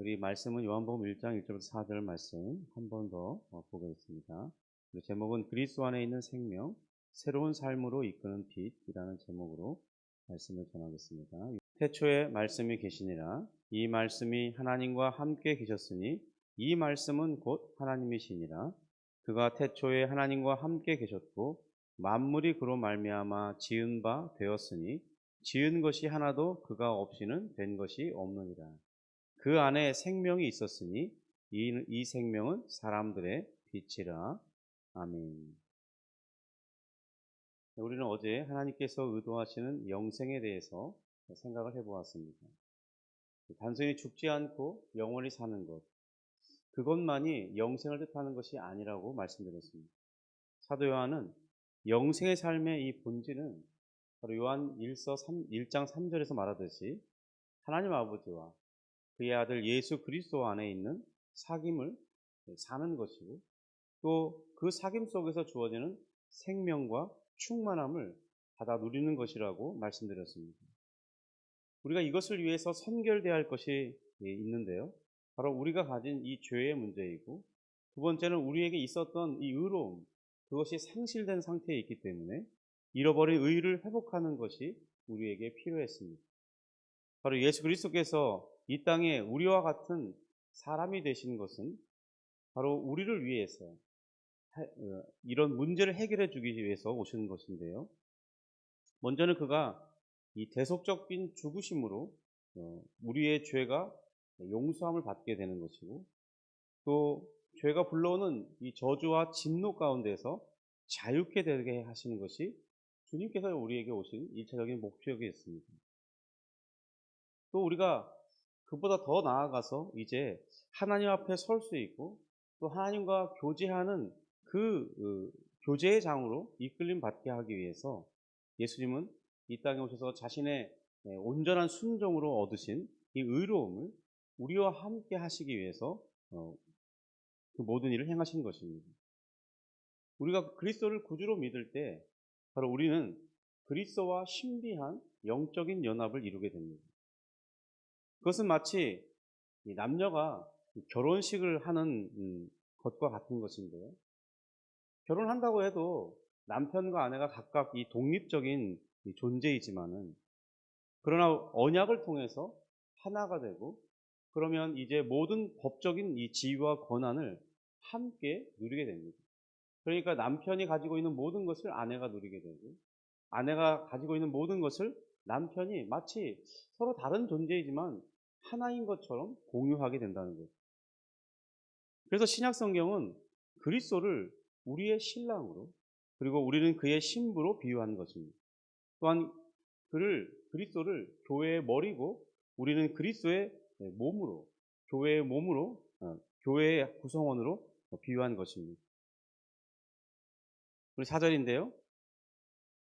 우리 말씀은 요한복음 1장 1절부터 4절 말씀 한 번 더 보겠습니다. 우리 제목은 그리스도 안에 있는 생명, 새로운 삶으로 이끄는 빛이라는 제목으로 말씀을 전하겠습니다. 태초에 말씀이 계시니라. 이 말씀이 하나님과 함께 계셨으니 이 말씀은 곧 하나님이시니라. 그가 태초에 하나님과 함께 계셨고 만물이 그로 말미암아 지은 바 되었으니 지은 것이 하나도 그가 없이는 된 것이 없느니라. 그 안에 생명이 있었으니 이 생명은 사람들의 빛이라. 아멘. 우리는 어제 하나님께서 의도하시는 영생에 대해서 생각을 해보았습니다. 단순히 죽지 않고 영원히 사는 것, 그것만이 영생을 뜻하는 것이 아니라고 말씀드렸습니다. 사도 요한은 영생의 삶의 이 본질은 바로 요한 1장 3절에서 말하듯이 하나님 아버지와 그의 아들 예수 그리스도 안에 있는 사귐을 사는 것이고, 또 그 사귐 속에서 주어지는 생명과 충만함을 받아 누리는 것이라고 말씀드렸습니다. 우리가 이것을 위해서 선결돼야 할 것이 있는데요. 바로 우리가 가진 이 죄의 문제이고, 두 번째는 우리에게 있었던 이 의로움, 그것이 상실된 상태에 있기 때문에 잃어버린 의를 회복하는 것이 우리에게 필요했습니다. 바로 예수 그리스도께서 이 땅에 우리와 같은 사람이 되신 것은 바로 우리를 위해서 이런 문제를 해결해 주기 위해서 오신 것인데요. 먼저는 그가 이 대속적인 죽으심으로 우리의 죄가 용서함을 받게 되는 것이고, 또 죄가 불러오는 이 저주와 진노 가운데서 자유케 되게 하시는 것이 주님께서 우리에게 오신 일차적인 목적이었습니다. 또 우리가 그보다 더 나아가서 이제 하나님 앞에 설 수 있고, 또 하나님과 교제하는 그 교제의 장으로 이끌림 받게 하기 위해서 예수님은 이 땅에 오셔서 자신의 온전한 순종으로 얻으신 이 의로움을 우리와 함께 하시기 위해서 그 모든 일을 행하신 것입니다. 우리가 그리스도를 구주로 믿을 때 바로 우리는 그리스도와 신비한 영적인 연합을 이루게 됩니다. 그것은 마치 남녀가 결혼식을 하는 것과 같은 것인데요. 결혼한다고 해도 남편과 아내가 각각 이 독립적인 존재이지만은, 그러나 언약을 통해서 하나가 되고, 그러면 이제 모든 법적인 이 지위와 권한을 함께 누리게 됩니다. 그러니까 남편이 가지고 있는 모든 것을 아내가 누리게 되고, 아내가 가지고 있는 모든 것을 남편이 마치 서로 다른 존재이지만 하나인 것처럼 공유하게 된다는 거예요. 그래서 신약 성경은 그리스도를 우리의 신랑으로, 그리고 우리는 그의 신부로 비유하는 것입니다. 또한 그리스도를 교회의 머리고 우리는 그리스도의 몸으로, 교회의 몸으로, 교회의 구성원으로 비유한 것입니다. 우리 4절인데요.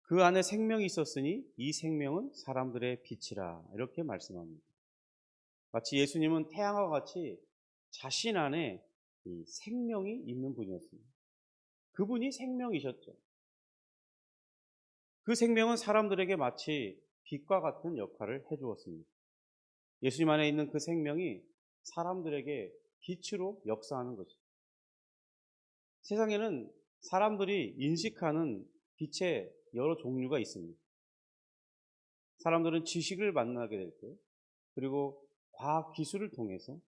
그 안에 생명이 있었으니 이 생명은 사람들의 빛이라, 이렇게 말씀합니다. 마치 예수님은 태양과 같이 자신 안에 이 생명이 있는 분이었습니다. 그분이 생명이셨죠. 그 생명은 사람들에게 마치 빛과 같은 역할을 해주었습니다. 예수님 안에 있는 그 생명이 사람들에게 빛으로 역사하는 것입니다. 세상에는 사람들이 인식하는 빛의 여러 종류가 있습니다. 사람들은 지식을 만나게 될 때, 그리고 과학 기술을 통해서,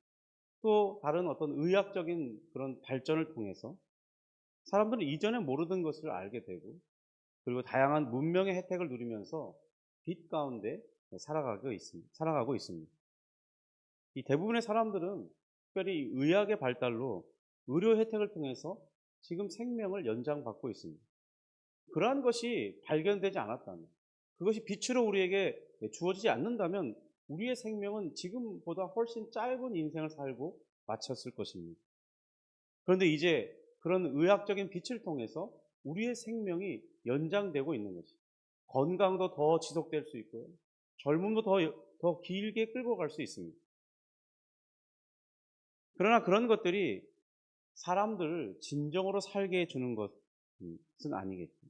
또 다른 어떤 의학적인 그런 발전을 통해서 사람들은 이전에 모르던 것을 알게 되고, 그리고 다양한 문명의 혜택을 누리면서 빛 가운데 살아가고 있습니다. 이 대부분의 사람들은 특별히 의학의 발달로 의료 혜택을 통해서 지금 생명을 연장받고 있습니다. 그러한 것이 발견되지 않았다면, 그것이 빛으로 우리에게 주어지지 않는다면 우리의 생명은 지금보다 훨씬 짧은 인생을 살고 마쳤을 것입니다. 그런데 이제 그런 의학적인 빛을 통해서 우리의 생명이 연장되고 있는 것이, 건강도 더 지속될 수 있고요, 젊음도 더 길게 끌고 갈 수 있습니다. 그러나 그런 것들이 사람들을 진정으로 살게 해주는 것은 아니겠죠.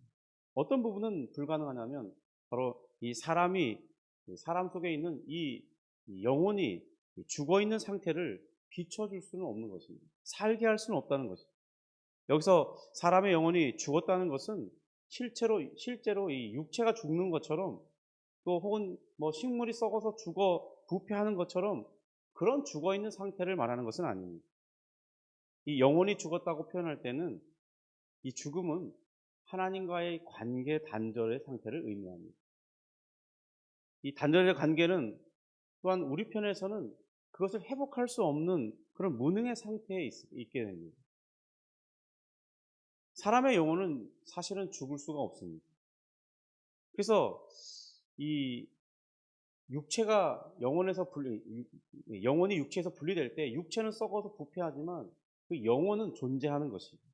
어떤 부분은 불가능하냐면 바로 이 사람 속에 있는 이 영혼이 죽어 있는 상태를 비춰줄 수는 없는 것입니다. 살게 할 수는 없다는 것입니다. 여기서 사람의 영혼이 죽었다는 것은 실제로 이 육체가 죽는 것처럼, 또 혹은 뭐 식물이 썩어서 죽어 부패하는 것처럼 그런 죽어 있는 상태를 말하는 것은 아닙니다. 이 영혼이 죽었다고 표현할 때는 이 죽음은 하나님과의 관계 단절의 상태를 의미합니다. 이 단절의 관계는 또한 우리 편에서는 그것을 회복할 수 없는 그런 무능의 상태에 있게 됩니다. 사람의 영혼은 사실은 죽을 수가 없습니다. 그래서 이 육체가 영혼이 육체에서 분리될 때 육체는 썩어서 부패하지만 그 영혼은 존재하는 것입니다.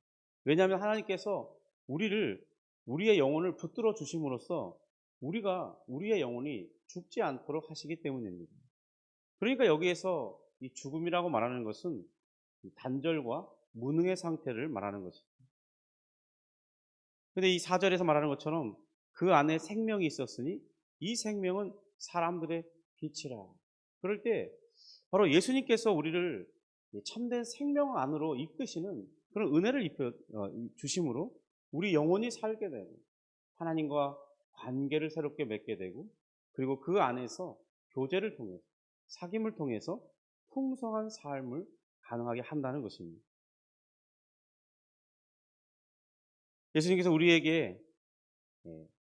왜냐하면 하나님께서 우리의 영혼을 붙들어 주심으로써 우리의 영혼이 죽지 않도록 하시기 때문입니다. 그러니까 여기에서 이 죽음이라고 말하는 것은 단절과 무능의 상태를 말하는 것입니다. 근데 이 4절에서 말하는 것처럼 그 안에 생명이 있었으니 이 생명은 사람들의 빛이라. 그럴 때 바로 예수님께서 우리를 참된 생명 안으로 이끄시는 그런 은혜를 주심으로 우리 영혼이 살게 되고 하나님과 관계를 새롭게 맺게 되고, 그리고 그 안에서 교제를 통해서, 사귐을 통해서 풍성한 삶을 가능하게 한다는 것입니다. 예수님께서 우리에게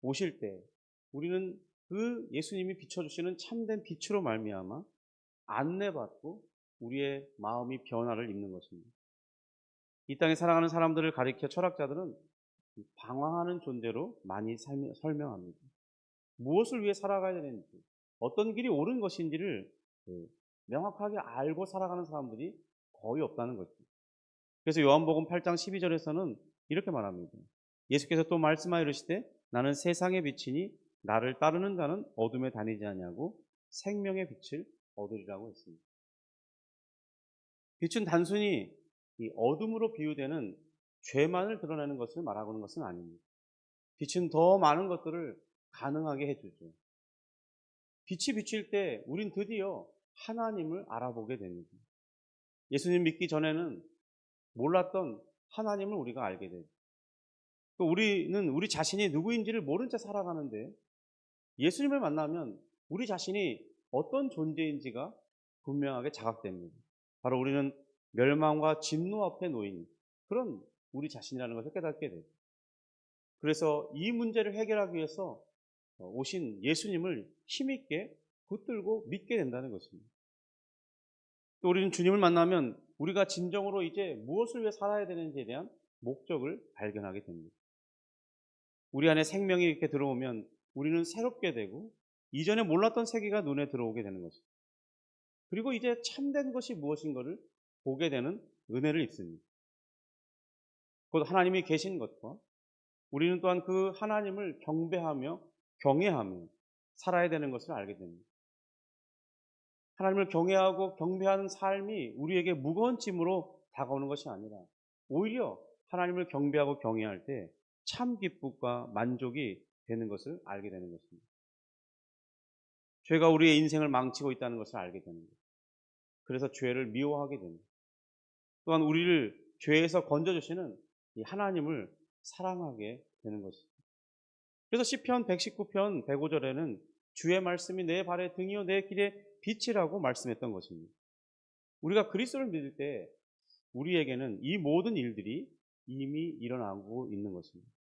오실 때 우리는 그 예수님이 비춰주시는 참된 빛으로 말미암아 안내받고 우리의 마음이 변화를 입는 것입니다. 이 땅에 살아가는 사람들을 가리켜 철학자들은 방황하는 존재로 많이 설명합니다. 무엇을 위해 살아가야 되는지, 어떤 길이 옳은 것인지를 명확하게 알고 살아가는 사람들이 거의 없다는 거죠. 그래서 요한복음 8장 12절에서는 이렇게 말합니다. 예수께서 또 말씀하여 이르시되 나는 세상의 빛이니 나를 따르는 자는 어둠에 다니지 아니하고 생명의 빛을 얻으리라고 했습니다. 빛은 단순히 이 어둠으로 비유되는 죄만을 드러내는 것을 말하고는 것은 아닙니다. 빛은 더 많은 것들을 가능하게 해주죠. 빛이 비칠 때 우린 드디어 하나님을 알아보게 됩니다. 예수님 믿기 전에는 몰랐던 하나님을 우리가 알게 되죠. 우리는 우리 자신이 누구인지를 모른 채 살아가는데 예수님을 만나면 우리 자신이 어떤 존재인지가 분명하게 자각됩니다. 바로 우리는 멸망과 진노 앞에 놓인 그런 우리 자신이라는 것을 깨닫게 돼요. 그래서 이 문제를 해결하기 위해서 오신 예수님을 힘있게 붙들고 믿게 된다는 것입니다. 또 우리는 주님을 만나면 우리가 진정으로 이제 무엇을 위해 살아야 되는지에 대한 목적을 발견하게 됩니다. 우리 안에 생명이 이렇게 들어오면 우리는 새롭게 되고 이전에 몰랐던 세계가 눈에 들어오게 되는 것입니다. 그리고 이제 참된 것이 무엇인가를 보게 되는 은혜를 입습니다. 곧 하나님이 계신 것과 우리는 또한 그 하나님을 경배하며 경외하며 살아야 되는 것을 알게 됩니다. 하나님을 경외하고 경배하는 삶이 우리에게 무거운 짐으로 다가오는 것이 아니라 오히려 하나님을 경배하고 경외할 때 참 기쁨과 만족이 되는 것을 알게 되는 것입니다. 죄가 우리의 인생을 망치고 있다는 것을 알게 되는 거예요. 그래서 죄를 미워하게 됩니다. 또한 우리를 죄에서 건져주시는 이 하나님을 사랑하게 되는 것입니다. 그래서 시편 119편 105절에는 주의 말씀이 내 발의 등이요 내 길의 빛이라고 말씀했던 것입니다. 우리가 그리스도를 믿을 때 우리에게는 이 모든 일들이 이미 일어나고 있는 것입니다.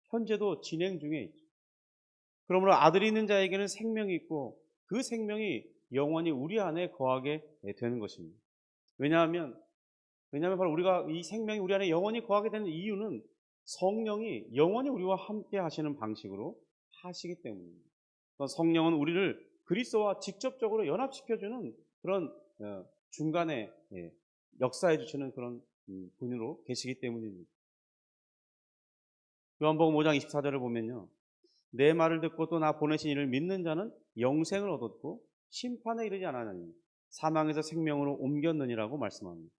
현재도 진행 중에 있죠. 그러므로 아들이 있는 자에게는 생명이 있고 그 생명이 영원히 우리 안에 거하게 되는 것입니다. 왜냐하면 바로 우리가 이 생명이 우리 안에 영원히 거하게 되는 이유는 성령이 영원히 우리와 함께 하시는 방식으로 하시기 때문입니다. 성령은 우리를 그리스도와 직접적으로 연합시켜주는 그런 중간에 역사해 주시는 그런 분으로 계시기 때문입니다. 요한복음 5장 24절을 보면요. 내 말을 듣고 또 나 보내신 이를 믿는 자는 영생을 얻었고 심판에 이르지 않았느니 사망에서 생명으로 옮겼느니라고 말씀합니다.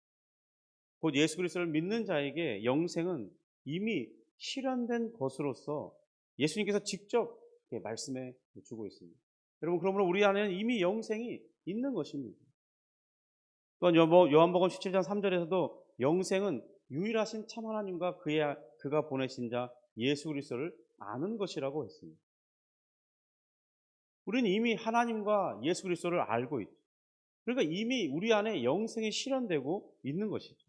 곧 예수 그리스도를 믿는 자에게 영생은 이미 실현된 것으로서 예수님께서 직접 말씀해 주고 있습니다. 여러분, 그러므로 우리 안에는 이미 영생이 있는 것입니다. 또한 요한복음 17장 3절에서도 영생은 유일하신 참 하나님과 그가 보내신 자 예수 그리스도를 아는 것이라고 했습니다. 우리는 이미 하나님과 예수 그리스도를 알고 있죠. 그러니까 이미 우리 안에 영생이 실현되고 있는 것이죠.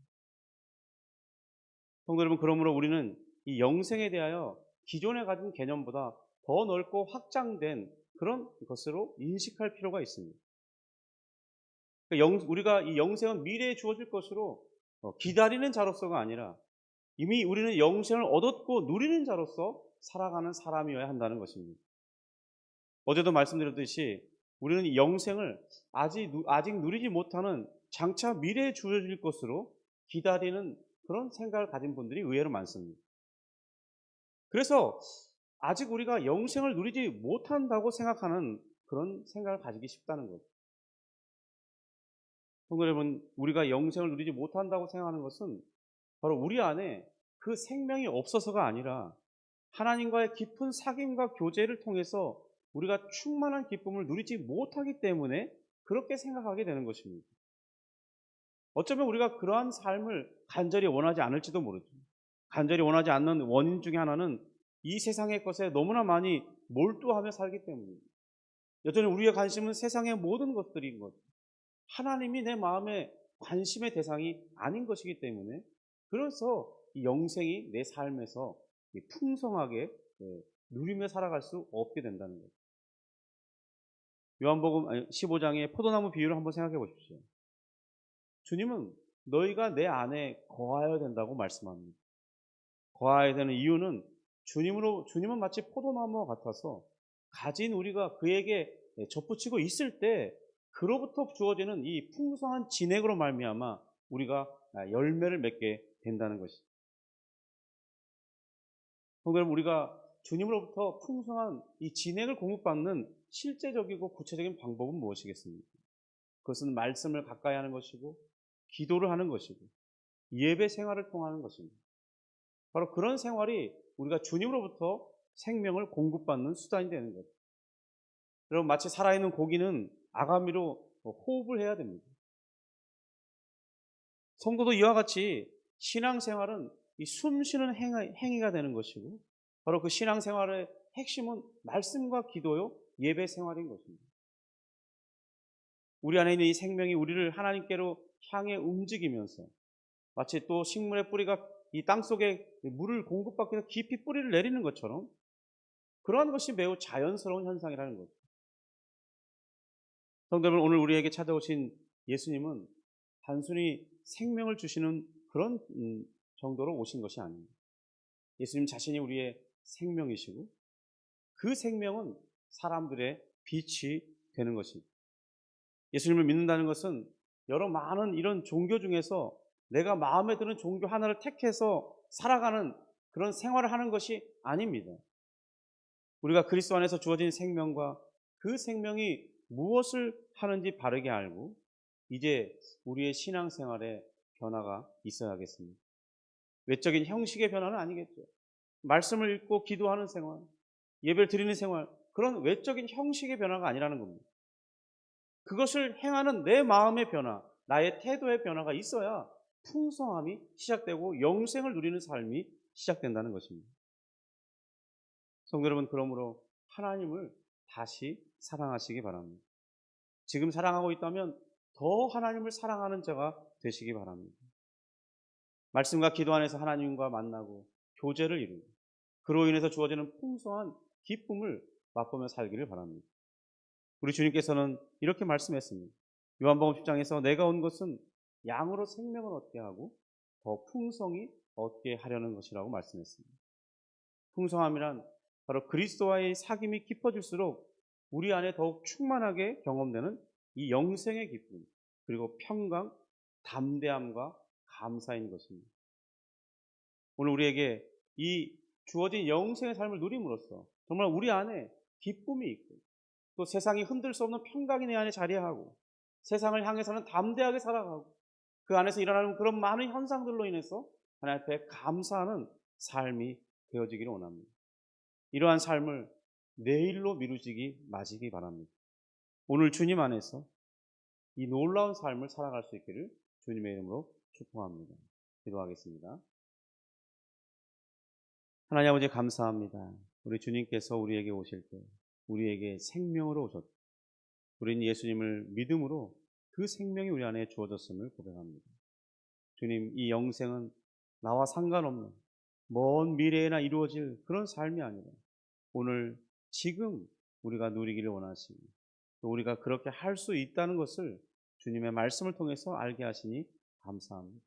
성도 여러분, 그러므로 우리는 이 영생에 대하여 기존에 가진 개념보다 더 넓고 확장된 그런 것으로 인식할 필요가 있습니다. 그러니까 우리가 이 영생은 미래에 주어질 것으로 기다리는 자로서가 아니라 이미 우리는 영생을 얻었고 누리는 자로서 살아가는 사람이어야 한다는 것입니다. 어제도 말씀드렸듯이 우리는 이 영생을 아직 누리지 못하는 장차 미래에 주어질 것으로 기다리는 그런 생각을 가진 분들이 의외로 많습니다. 그래서 아직 우리가 영생을 누리지 못한다고 생각하는 그런 생각을 가지기 쉽다는 거죠. 성도 여러분, 우리가 영생을 누리지 못한다고 생각하는 것은 바로 우리 안에 그 생명이 없어서가 아니라 하나님과의 깊은 사귐과 교제를 통해서 우리가 충만한 기쁨을 누리지 못하기 때문에 그렇게 생각하게 되는 것입니다. 어쩌면 우리가 그러한 삶을 간절히 원하지 않을지도 모르죠. 간절히 원하지 않는 원인 중에 하나는 이 세상의 것에 너무나 많이 몰두하며 살기 때문입니다. 여전히 우리의 관심은 세상의 모든 것들인 것. 하나님이 내 마음의 관심의 대상이 아닌 것이기 때문에 그래서 이 영생이 내 삶에서 풍성하게 누리며 살아갈 수 없게 된다는 거죠. 요한복음 15장의 포도나무 비유를 한번 생각해 보십시오. 주님은 너희가 내 안에 거하여야 된다고 말씀합니다. 거하여야 되는 이유는 주님은 마치 포도나무와 같아서 가진 우리가 그에게 접붙이고 있을 때 그로부터 주어지는 이 풍성한 진액으로 말미암아 우리가 열매를 맺게 된다는 것이죠. 성도 여러분, 우리가 주님으로부터 풍성한 이 진액을 공급받는 실제적이고 구체적인 방법은 무엇이겠습니까? 그것은 말씀을 가까이 하는 것이고 기도를 하는 것이고 예배 생활을 통하는 것입니다. 바로 그런 생활이 우리가 주님으로부터 생명을 공급받는 수단이 되는 거죠. 여러분, 마치 살아있는 고기는 아가미로 호흡을 해야 됩니다. 성도도 이와 같이 신앙생활은 이 숨쉬는 행위가 되는 것이고 바로 그 신앙생활의 핵심은 말씀과 기도요 예배 생활인 것입니다. 우리 안에 있는 이 생명이 우리를 하나님께로 향해 움직이면서 마치 또 식물의 뿌리가 이 땅속에 물을 공급받기 위해서 깊이 뿌리를 내리는 것처럼 그러한 것이 매우 자연스러운 현상이라는 거죠. 성도 여러분, 오늘 우리에게 찾아오신 예수님은 단순히 생명을 주시는 그런 정도로 오신 것이 아닙니다. 예수님 자신이 우리의 생명이시고 그 생명은 사람들의 빛이 되는 것입니다. 예수님을 믿는다는 것은 여러 많은 이런 종교 중에서 내가 마음에 드는 종교 하나를 택해서 살아가는 그런 생활을 하는 것이 아닙니다. 우리가 그리스도 안에서 주어진 생명과 그 생명이 무엇을 하는지 바르게 알고 이제 우리의 신앙생활에 변화가 있어야겠습니다. 외적인 형식의 변화는 아니겠죠. 말씀을 읽고 기도하는 생활, 예배를 드리는 생활, 그런 외적인 형식의 변화가 아니라는 겁니다. 그것을 행하는 내 마음의 변화, 나의 태도의 변화가 있어야 풍성함이 시작되고 영생을 누리는 삶이 시작된다는 것입니다. 성도 여러분, 그러므로 하나님을 다시 사랑하시기 바랍니다. 지금 사랑하고 있다면 더 하나님을 사랑하는 자가 되시기 바랍니다. 말씀과 기도 안에서 하나님과 만나고 교제를 이루고 그로 인해서 주어지는 풍성한 기쁨을 맛보며 살기를 바랍니다. 우리 주님께서는 이렇게 말씀했습니다. 요한복음 10장에서 내가 온 것은 양으로 생명을 얻게 하고 더 풍성히 얻게 하려는 것이라고 말씀했습니다. 풍성함이란 바로 그리스도와의 사귐이 깊어질수록 우리 안에 더욱 충만하게 경험되는 이 영생의 기쁨, 그리고 평강, 담대함과 감사인 것입니다. 오늘 우리에게 이 주어진 영생의 삶을 누림으로써 정말 우리 안에 기쁨이 있고 또 세상이 흔들 수 없는 평강이 내 안에 자리하고 세상을 향해서는 담대하게 살아가고 그 안에서 일어나는 그런 많은 현상들로 인해서 하나님 앞에 감사하는 삶이 되어지기를 원합니다. 이러한 삶을 내일로 미루지 마시기 바랍니다. 오늘 주님 안에서 이 놀라운 삶을 살아갈 수 있기를 주님의 이름으로 축복합니다. 기도하겠습니다. 하나님 아버지 감사합니다. 우리 주님께서 우리에게 오실 때 우리에게 생명으로 오셨고 우리는 예수님을 믿음으로 그 생명이 우리 안에 주어졌음을 고백합니다. 주님, 이 영생은 나와 상관없는 먼 미래에나 이루어질 그런 삶이 아니라 오늘 지금 우리가 누리기를 원하시니 또 우리가 그렇게 할 수 있다는 것을 주님의 말씀을 통해서 알게 하시니 감사합니다.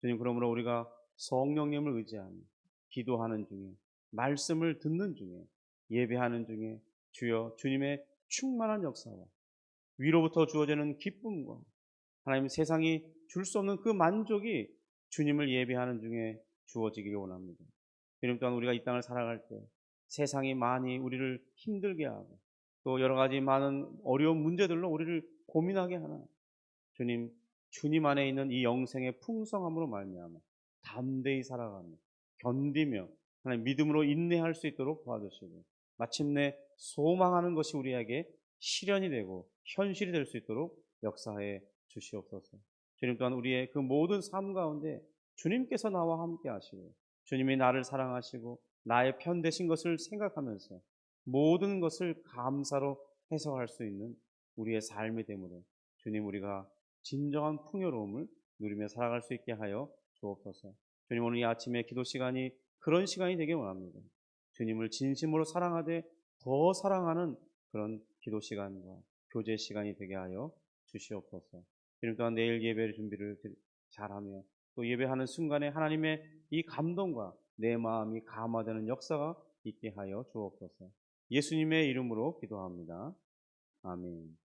주님, 그러므로 우리가 성령님을 의지하며 기도하는 중에 말씀을 듣는 중에 예배하는 중에 주여 주님의 충만한 역사와 위로부터 주어지는 기쁨과 하나님 세상이 줄 수 없는 그 만족이 주님을 예배하는 중에 주어지기를 원합니다. 주님 또한 우리가 이 땅을 살아갈 때 세상이 많이 우리를 힘들게 하고 또 여러 가지 많은 어려운 문제들로 우리를 고민하게 하나 주님, 주님 안에 있는 이 영생의 풍성함으로 말미암아 담대히 살아가며 견디며 하나님 믿음으로 인내할 수 있도록 도와주시고 마침내 소망하는 것이 우리에게 실현이 되고 현실이 될 수 있도록 역사해 주시옵소서. 주님 또한 우리의 그 모든 삶 가운데 주님께서 나와 함께 하시고 주님이 나를 사랑하시고 나의 편 되신 것을 생각하면서 모든 것을 감사로 해석할 수 있는 우리의 삶이 되므로 주님 우리가 진정한 풍요로움을 누리며 살아갈 수 있게 하여 주옵소서. 주님 오늘 이 아침에 기도 시간이 그런 시간이 되길 원합니다. 주님을 진심으로 사랑하되 더 사랑하는 그런 기도 시간과 교제 시간이 되게 하여 주시옵소서. 주님 또한 내일 예배 준비를 잘하며 또 예배하는 순간에 하나님의 이 감동과 내 마음이 감화되는 역사가 있게 하여 주옵소서. 예수님의 이름으로 기도합니다. 아멘.